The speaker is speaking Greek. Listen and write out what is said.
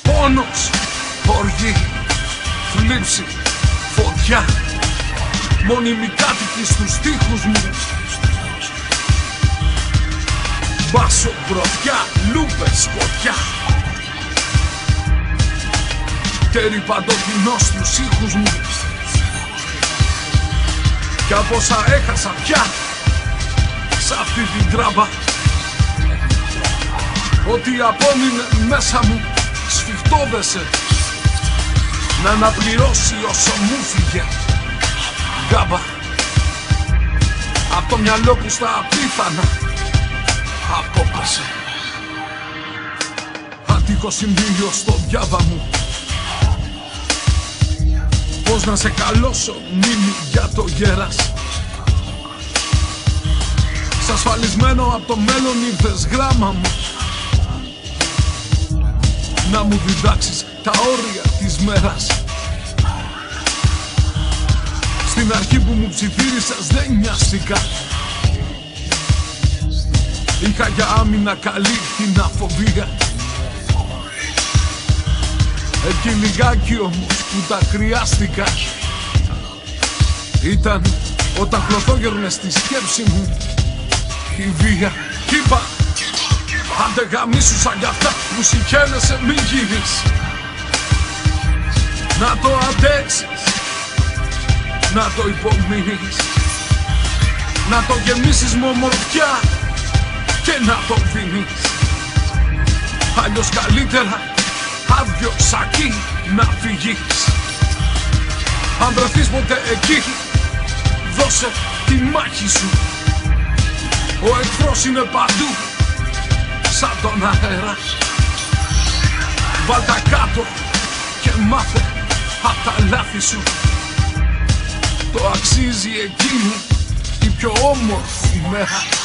Πόνος, οργή, θλίψη, φωτιά, μόνιμοι κάτοικοι στους τοίχους μου. Μπάσο, γροθιά, λούπες, σκοτιά τέρι παντοτινό στους ήχους μου. Κι από όσα έχασα πια σ' αυτή την τράμπα, ό,τι απόμεινε μέσα μου σφιχτόδεσε να αναπληρώσει όσο μου φύγε γκάμπα. Απ' το μυαλό που στα απίθανα απόπασε. Άτυχο συμβούλιο στο διάβα μου, πώς να σε καλώσω μνήμη για το γέρας. Σ' ασφαλισμένο απ' το μέλλον ήρθες γράμμα μου, να μου διδάξεις τα όρια της μέρας. Στην αρχή που μου ψιθύρισες δεν νοιάστηκα, είχα για άμυνα καλή την αφοβία. Εκεί λιγάκι όμως που τα χρειάστηκα ήταν όταν κλωθόγερνε στη σκέψη μου η βία. Κι είπα, άντε γαμίσου σαν κι αυτά που συχαίνεσαι μη γύρεις. Να το αντέξεις, να το υπομείνεις, να το γεμίσεις με ομορφιά και να το δίνεις. Αλλιώς καλύτερα άδειο σακί να φυγείς. Αν βρεθείς ποτέ εκεί, δώσε τη μάχη σου. Ο εχθρός είναι παντού σαν τον αέρα. Βάλ' τα κάτω και μάθε απ' τα λάθη σου. Το αξίζει εκείνη η πιο όμορφη μέρα.